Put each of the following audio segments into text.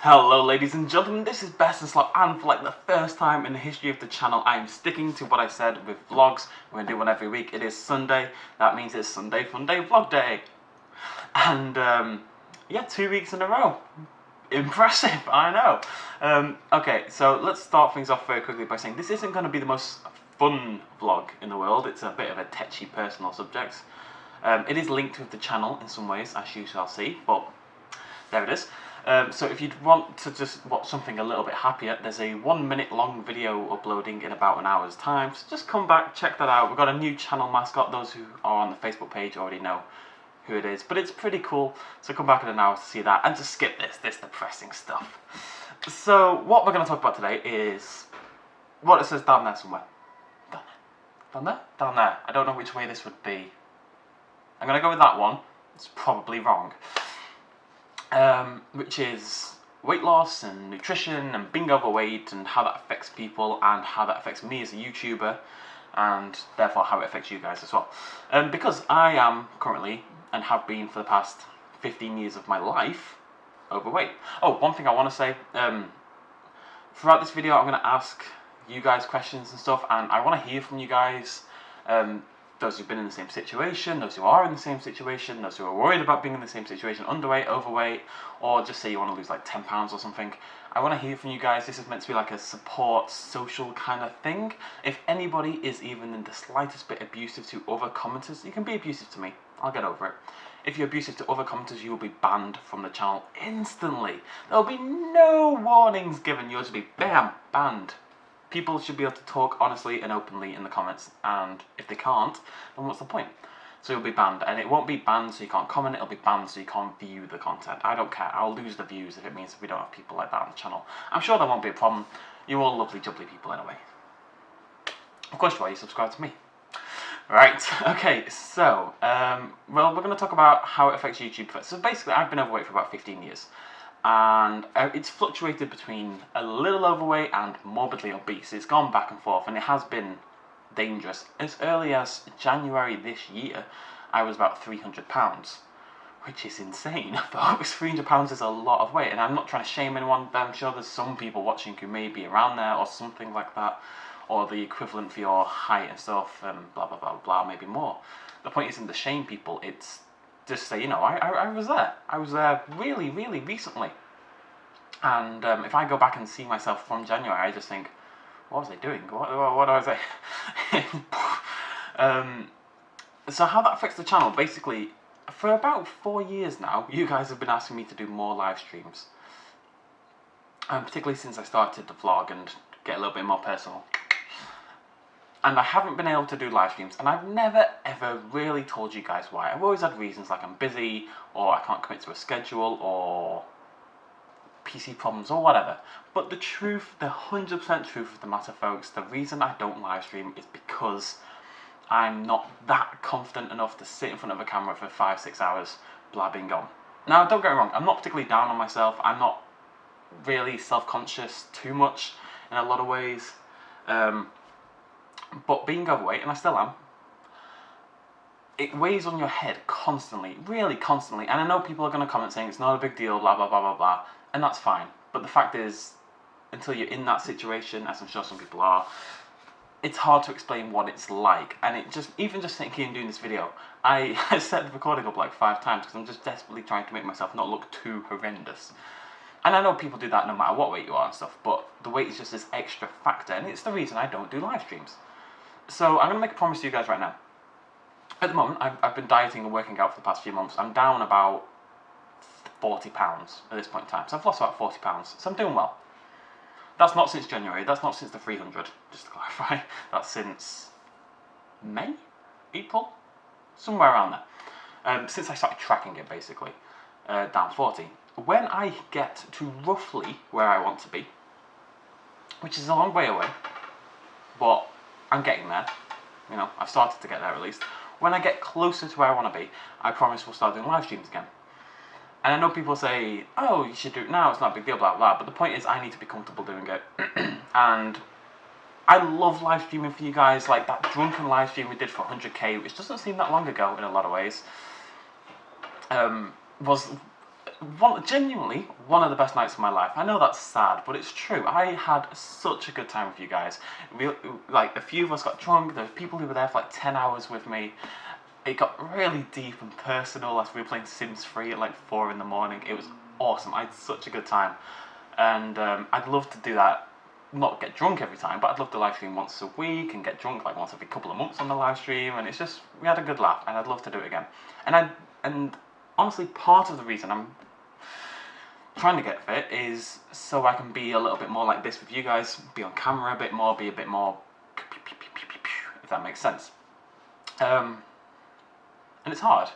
Hello ladies and gentlemen, this is BestInSlot, and for like the first time in the history of the channel, I am sticking to what I said with vlogs. We're going to do one every week. It is Sunday, that means it's Sunday Fun Day Vlog Day. And yeah, 2 weeks in a row. Impressive, I know. Okay, so let's start things off very quickly by saying this isn't going to be the most fun vlog in the world. It's a bit of a touchy personal subject. It is linked with the channel in some ways, as you shall see, but there it is. So if you'd want to just watch something a little bit happier, there's a 1 minute long video uploading in about an hour's time. So just come back, check that out. We've got a new channel mascot. Those who are on the Facebook page already know who it is, but it's pretty cool. So come back in an hour to see that and to skip this depressing stuff. So what we're going to talk about today is what it says down there somewhere. Down there? Down there? Down there. I don't know which way this would be. I'm going to go with that one. It's probably wrong. Which is weight loss and nutrition and being overweight and how that affects people and how that affects me as a YouTuber and therefore how it affects you guys as well. Because I am currently and have been for the past 15 years of my life overweight. Oh, one thing I want to say, throughout this video I'm going to ask you guys questions and stuff, and I want to hear from you guys. Those who've been in the same situation, those who are in the same situation, those who are worried about being in the same situation, underweight, overweight, or just say you want to lose like 10 pounds or something. I want to hear from you guys. This is meant to be like a support, social kind of thing. If anybody is even in the slightest bit abusive to other commenters, you can be abusive to me. I'll get over it. If you're abusive to other commenters, you will be banned from the channel instantly. There will be no warnings given. You'll just be bam, banned. People should be able to talk honestly and openly in the comments, and if they can't, then what's the point? So you'll be banned, and it won't be banned so you can't comment, it'll be banned so you can't view the content. I don't care, I'll lose the views if it means we don't have people like that on the channel. I'm sure that won't be a problem. You're all lovely, jubbly people anyway. Of course you are, you subscribe to me. Right, okay, so, well, we're going to talk about how it affects YouTube first. So basically, I've been overweight for about 15 years. And it's fluctuated between a little overweight and morbidly obese. It's gone back and forth, and it has been dangerous. As early as January this year, I was about 300 pounds, which is insane. But 300 pounds is a lot of weight, and I'm not trying to shame anyone, but I'm sure there's some people watching who may be around there or something like that, or the equivalent for your height and stuff, and blah blah blah blah, maybe more. The point isn't to shame people, it's just say, you know, I was there. I was there really, really recently. And if I go back and see myself from January, I just think, what was I doing? What was I? So how that affects the channel, basically, for about 4 years now, you guys have been asking me to do more live streams. Particularly since I started the vlog and get a little bit more personal. And I haven't been able to do live streams, and I've never ever really told you guys why. I've always had reasons like I'm busy, or I can't commit to a schedule, or PC problems, or whatever. But the truth, the 100% truth of the matter, folks, the reason I don't live stream is because I'm not that confident enough to sit in front of a camera for 5-6 hours blabbing on. Now, don't get me wrong, I'm not particularly down on myself. I'm not really self-conscious too much in a lot of ways. But being overweight, and I still am, it weighs on your head constantly, really constantly. And I know people are going to comment saying it's not a big deal, blah, blah, blah, blah, blah. And that's fine. But the fact is, until you're in that situation, as I'm sure some people are, it's hard to explain what it's like. And it just, even just thinking and doing this video, I set the recording up like 5 times because I'm just desperately trying to make myself not look too horrendous. And I know people do that no matter what weight you are and stuff, but the weight is just this extra factor, and it's the reason I don't do live streams. So I'm going to make a promise to you guys right now. At the moment, I've been dieting and working out for the past few months. I'm down about 40 pounds at this point in time. So I've lost about 40 pounds. So I'm doing well. That's not since January. That's not since the 300, just to clarify. That's since May? April? Somewhere around there. Since I started tracking it, basically. Down 40. When I get to roughly where I want to be, which is a long way away, but I'm getting there. You know, I've started to get there at least. When I get closer to where I want to be, I promise we'll start doing live streams again. And I know people say, oh, you should do it now, it's not a big deal, blah, blah. But the point is, I need to be comfortable doing it. And I love live streaming for you guys. Like that drunken live stream we did for 100k, which doesn't seem that long ago in a lot of ways, was genuinely one of the best nights of my life. I know that's sad, but it's true. I had such a good time with you guys. Like, a few of us got drunk. There were people who were there for like 10 hours with me. It got really deep and personal as we were playing Sims 3 at like 4 in the morning. It was awesome. I had such a good time. And I'd love to do that. Not get drunk every time, but I'd love to live stream once a week and get drunk like once every couple of months on the live stream. And it's just, we had a good laugh, and I'd love to do it again. And honestly, part of the reason I'm trying to get fit is so I can be a little bit more like this with you guys, be on camera a bit more, be a bit more, if that makes sense. And it's hard.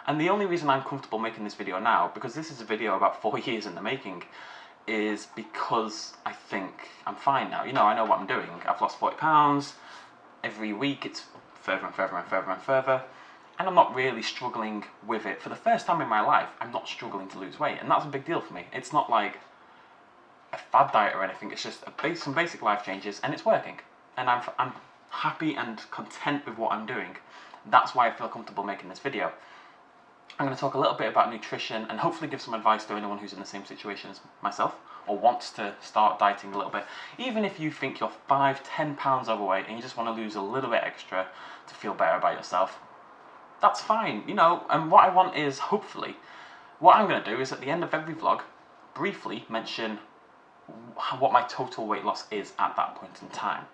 And the only reason I'm comfortable making this video now, because this is a video about 4 years in the making, is because I think I'm fine now. You know, I know what I'm doing. I've lost 40 pounds. Every week it's further and further and further and further. And I'm not really struggling with it. For the first time in my life, I'm not struggling to lose weight. And that's a big deal for me. It's not like a fad diet or anything. It's just some basic life changes, and it's working. And I'm happy and content with what I'm doing. That's why I feel comfortable making this video. I'm going to talk a little bit about nutrition and hopefully give some advice to anyone who's in the same situation as myself or wants to start dieting a little bit. Even if you think you're 5-10 pounds overweight and you just want to lose a little bit extra to feel better about yourself, that's fine, you know. And what I want is, hopefully, what I'm going to do is at the end of every vlog, briefly mention what my total weight loss is at that point in time.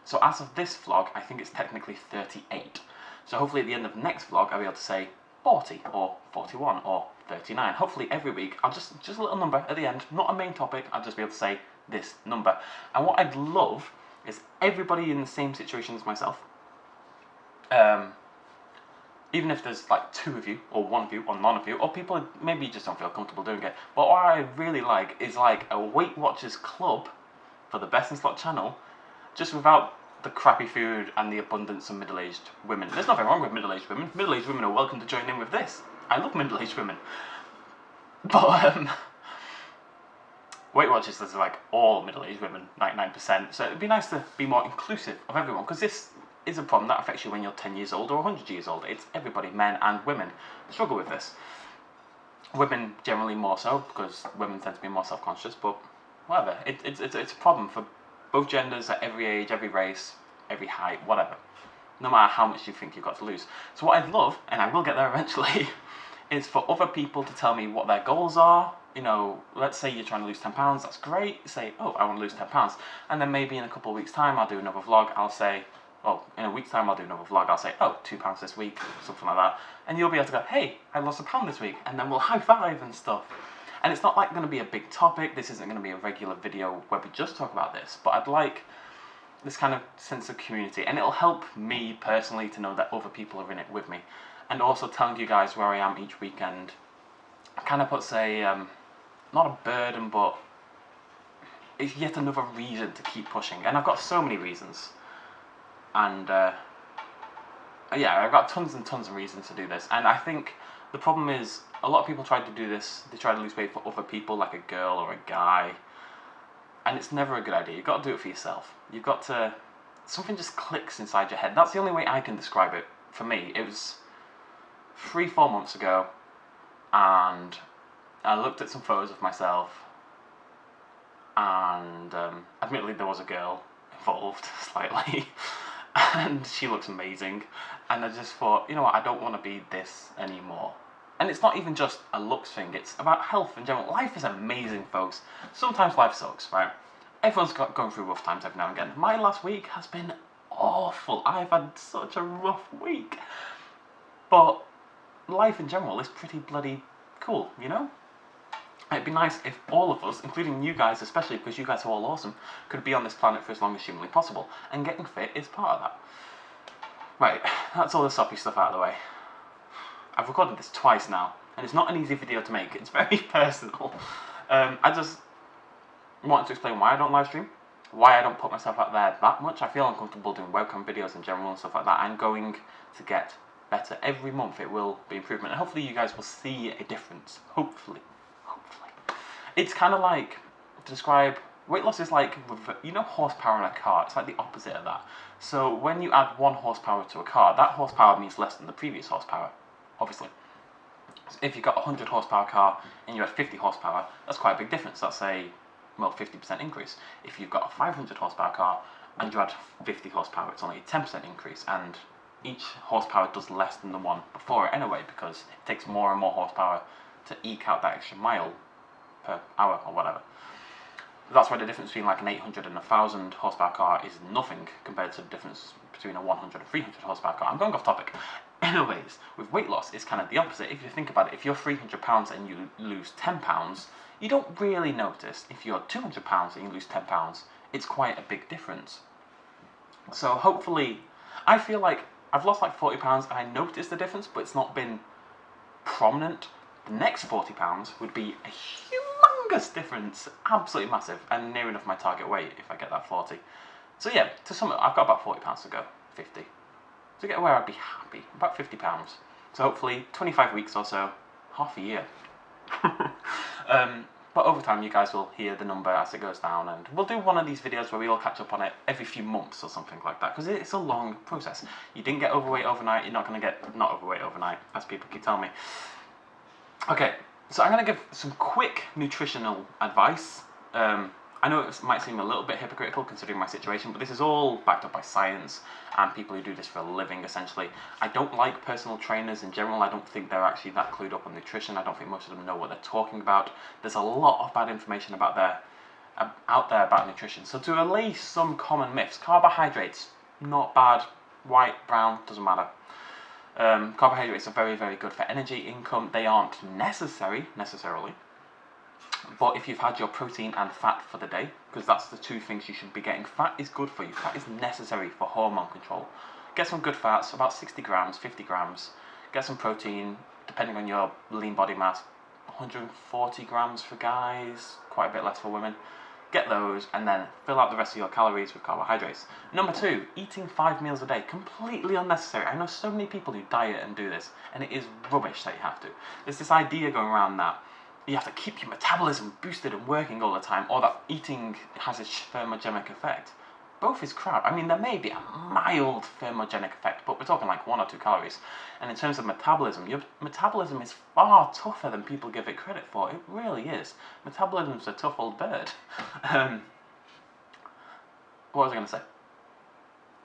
So as of this vlog, I think it's technically 38. So hopefully at the end of the next vlog, I'll be able to say 40 or 41 or 39. Hopefully every week, I'll just a little number at the end, not a main topic, I'll just be able to say this number. And what I'd love is everybody in the same situation as myself, even if there's like 2 of you, or 1 of you, or none of you, or people who maybe just don't feel comfortable doing it. But what I really like is like a Weight Watchers club for the BestInSlot channel, just without the crappy food and the abundance of middle-aged women. There's nothing wrong with middle-aged women. Middle-aged women are welcome to join in with this. I love middle-aged women. But Weight Watchers is like all middle-aged women, 99%. So it'd be nice to be more inclusive of everyone, because this is a problem that affects you when you're 10 years old or 100 years old. It's everybody, men and women, struggle with this. Women generally more so, because women tend to be more self-conscious, but whatever. It's a problem for both genders, at every age, every race, every height, whatever. No matter how much you think you've got to lose. So what I'd love, and I will get there eventually, is for other people to tell me what their goals are. You know, let's say you're trying to lose 10 pounds, that's great. Say, oh, I want to lose 10 pounds. And then maybe in a couple of weeks' time, I'll do another vlog. I'll say, well, in a week's time, I'll do another vlog. I'll say, oh, 2 pounds this week, something like that. And you'll be able to go, hey, I lost a pound this week. And then we'll high five and stuff. And it's not like going to be a big topic. This isn't going to be a regular video where we just talk about this. But I'd like this kind of sense of community. And it'll help me personally to know that other people are in it with me. And also telling you guys where I am each weekend kind of puts a, not a burden, but it's yet another reason to keep pushing. And I've got so many reasons. And yeah, I've got tons and tons of reasons to do this. And I think the problem is, a lot of people try to do this, they try to lose weight for other people, like a girl or a guy. And it's never a good idea. You've got to do it for yourself. You've got to, something just clicks inside your head. That's the only way I can describe it. For me, it was 3-4 months ago, and I looked at some photos of myself, and admittedly there was a girl involved, slightly, and she looks amazing, and I just thought, you know what, I don't want to be this anymore. And it's not even just a looks thing, it's about health in general. Life is amazing, folks. Sometimes life sucks, right? Everyone's going through rough times every now and again. My last week has been awful. I've had such a rough week. But life in general is pretty bloody cool, you know? It'd be nice if all of us, including you guys especially, because you guys are all awesome, could be on this planet for as long as humanly possible. And getting fit is part of that. Right, that's all the soppy stuff out of the way. I've recorded this twice now, and it's not an easy video to make. It's very personal. I just wanted to explain why I don't live stream, why I don't put myself out there that much. I feel uncomfortable doing webcam videos in general and stuff like that. I'm going to get better. Every month it will be improvement, and hopefully you guys will see a difference. Hopefully. It's kind of like, to describe, weight loss is like, you know, horsepower in a car. It's like the opposite of that. So when you add 1 horsepower to a car, that horsepower means less than the previous horsepower, obviously. So if you've got a 100 horsepower car and you had 50 horsepower, that's quite a big difference. That's a, well, 50% increase. If you've got a 500 horsepower car and you had 50 horsepower, it's only a 10% increase, and each horsepower does less than the one before it anyway, because it takes more and more horsepower to eke out that extra mile per hour or whatever. That's why the difference between like an 800 and a 1000 horsepower car is nothing compared to the difference between a 100 and 300 horsepower car. I'm going off topic. Anyways, with weight loss, it's kind of the opposite. If you think about it, if you're 300 pounds and you lose 10 pounds, you don't really notice. If you're 200 pounds and you lose 10 pounds, it's quite a big difference. So hopefully, I feel like I've lost like 40 pounds and I noticed the difference, but it's not been prominent. The next 40 pounds would be a humongous difference, absolutely massive, and near enough my target weight if I get that 40. So yeah, to sum it up, I've got about 40 pounds to go, 50. To get where I'd be happy, about 50 pounds. So hopefully 25 weeks or so, half a year. But over time you guys will hear the number as it goes down, and we'll do one of these videos where we all catch up on it every few months or something like that, because it's a long process. You didn't get overweight overnight, you're not going to get not overweight overnight, as people keep telling me. Okay, so I'm going to give some quick nutritional advice. I know it might seem a little bit hypocritical considering my situation, but this is all backed up by science and people who do this for a living, essentially. I don't like personal trainers in general. I don't think they're actually that clued up on nutrition. I don't think most of them know what they're talking about. There's a lot of bad information out there about nutrition. So to allay some common myths, carbohydrates, not bad. White, brown, doesn't matter. Carbohydrates are very, very good for energy, income. They aren't necessarily. But if you've had your protein and fat for the day, because that's the two things you should be getting. Fat is good for you. Fat is necessary for hormone control. Get some good fats, about 60 grams, 50 grams. Get some protein, depending on your lean body mass, 140 grams for guys, quite a bit less for women. Get those, and then fill out the rest of your calories with carbohydrates. Number 2, eating 5 meals a day. Completely unnecessary. I know so many people who diet and do this, and it is rubbish that you have to. There's this idea going around that you have to keep your metabolism boosted and working all the time, or that eating has a thermogenic effect. Both is crap. I mean, there may be a mild thermogenic effect, but we're talking like 1 or 2 calories. And in terms of metabolism, your metabolism is far tougher than people give it credit for. It really is. Metabolism's a tough old bird. What was I going to say?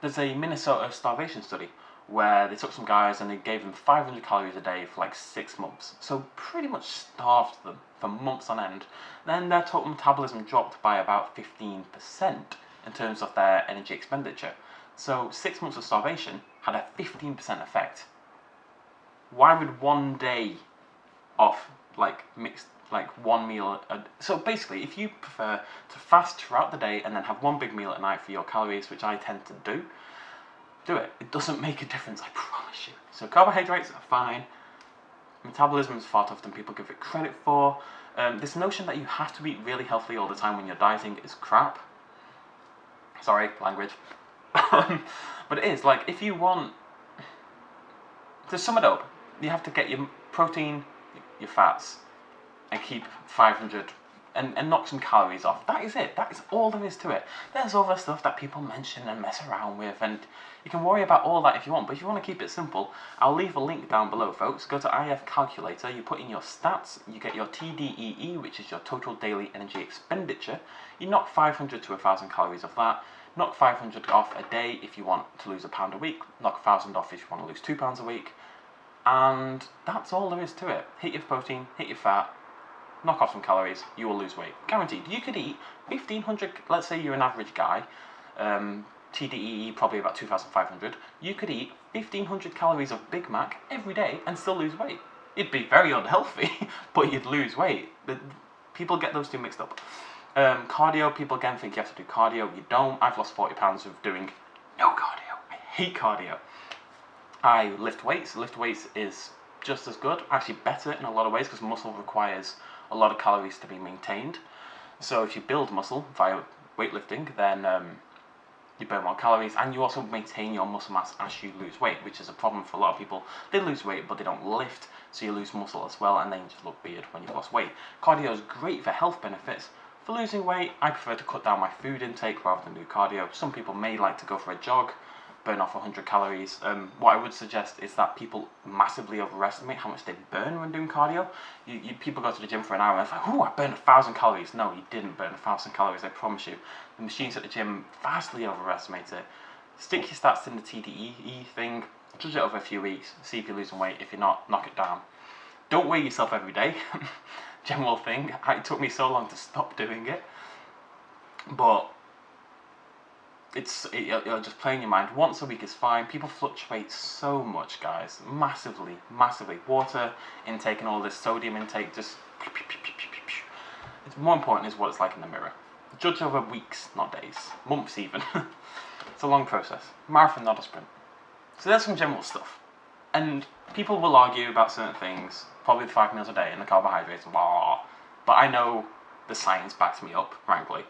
There's a Minnesota starvation study where they took some guys and they gave them 500 calories a day for like 6 months. So pretty much starved them for months on end. Then their total metabolism dropped by about 15% in terms of their energy expenditure. So 6 months of starvation had a 15% effect. Why would 1 day off like mixed like 1 meal so basically, if you prefer to fast throughout the day and then have 1 big meal at night for your calories, which I tend to do it. It doesn't make a difference, I promise you. So carbohydrates are fine. Metabolism is far tougher than people give it credit for. This notion that you have to eat really healthy all the time when you're dieting is crap. Sorry, language. But it is, like, if you want to sum it up, you have to get your protein, your fats, and keep 500 and knock some calories off. That is it. That is all there is to it. There's other stuff that people mention and mess around with, and you can worry about all that if you want, but if you want to keep it simple, I'll leave a link down below, folks. Go to IF Calculator, you put in your stats, you get your TDEE, which is your total daily energy expenditure. You knock 500 to 1,000 calories off that. Knock 500 off a day if you want to lose £1 a week. Knock 1,000 off if you want to lose £2 a week. And that's all there is to it. Hit your protein, hit your fat, knock off some calories, you will lose weight. Guaranteed. You could eat 1,500, let's say you're an average guy, TDEE probably about 2,500. You could eat 1,500 calories of Big Mac every day and still lose weight. It'd be very unhealthy, but you'd lose weight. People get those two mixed up. Cardio, people again think you have to do cardio. You don't. I've lost 40 pounds of doing no cardio. I hate cardio. I lift weights. Lift weights is just as good, actually better in a lot of ways, because muscle requires a lot of calories to be maintained. So if you build muscle via weightlifting, then you burn more calories, and you also maintain your muscle mass as you lose weight, which is a problem for a lot of people. They lose weight, but they don't lift, so you lose muscle as well, and then you just look weird when you've lost weight. Cardio is great for health benefits. For losing weight, I prefer to cut down my food intake rather than do cardio. Some people may like to go for a jog, burn off 100 calories. What I would suggest is that people massively overestimate how much they burn when doing cardio. People go to the gym for an hour and it's like, ooh, I burned 1,000 calories. No, you didn't burn 1,000 calories, I promise you. The machines at the gym vastly overestimate it. Stick your stats in the TDEE thing, judge it over a few weeks, see if you're losing weight. If you're not, knock it down. Don't weigh yourself every day. General thing. It took me so long to stop doing it. But it'll just play in your mind. Once a week is fine. People fluctuate so much, guys. Massively. Water intake and all this sodium intake just... It's more important is what it's like in the mirror. Judge over weeks, not days. Months even. It's a long process. Marathon, not a sprint. So there's some general stuff. And people will argue about certain things. Probably the 5 meals a day and the carbohydrates. Blah. But I know the science backs me up, frankly.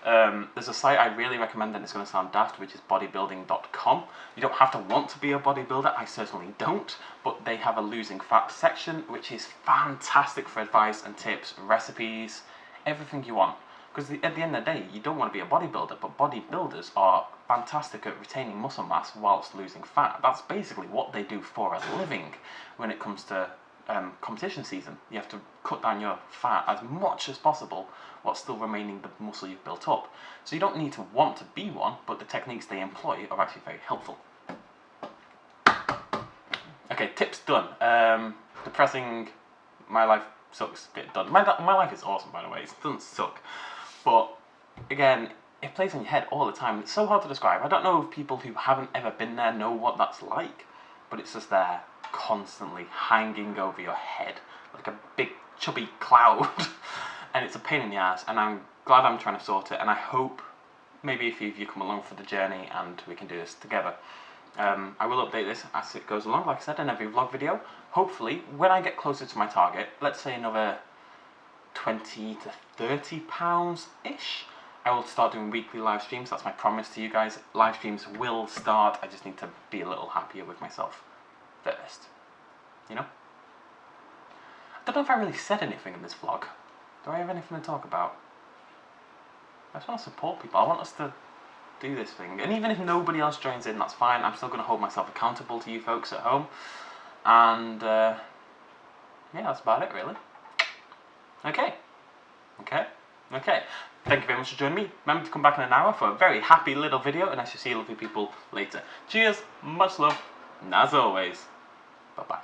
There's a site I really recommend, and it's going to sound daft, which is bodybuilding.com. You don't have to want to be a bodybuilder, I certainly don't, but they have a losing fat section, which is fantastic for advice and tips, recipes, everything you want. Because at the end of the day, you don't want to be a bodybuilder, but bodybuilders are fantastic at retaining muscle mass whilst losing fat. That's basically what they do for a living when it comes to competition season. You have to cut down your fat as much as possible while still remaining the muscle you've built up. So you don't need to want to be one, but the techniques they employ are actually very helpful. Okay, tips done. Depressing, my life sucks, bit done. My life is awesome, by the way, it doesn't suck. But again, it plays in your head all the time. It's so hard to describe. I don't know if people who haven't ever been there know what that's like, but it's just there, constantly hanging over your head like a big chubby cloud. And it's a pain in the ass, and I'm glad I'm trying to sort it, and I hope maybe a few of you come along for the journey and we can do this together. I will update this as it goes along, like I said, in every vlog video. Hopefully, when I get closer to my target, let's say another 20 to 30 pounds-ish, I will start doing weekly live streams. That's my promise to you guys. Live streams will start. I just need to be a little happier with myself first. You know? I don't know if I really said anything in this vlog. Do I have anything to talk about? I just want to support people. I want us to do this thing. And even if nobody else joins in, that's fine. I'm still going to hold myself accountable to you folks at home. And, yeah, that's about it, really. Okay. Thank you very much for joining me. Remember to come back in an hour for a very happy little video, and I shall see you lovely people later. Cheers, much love, and as always, bye-bye.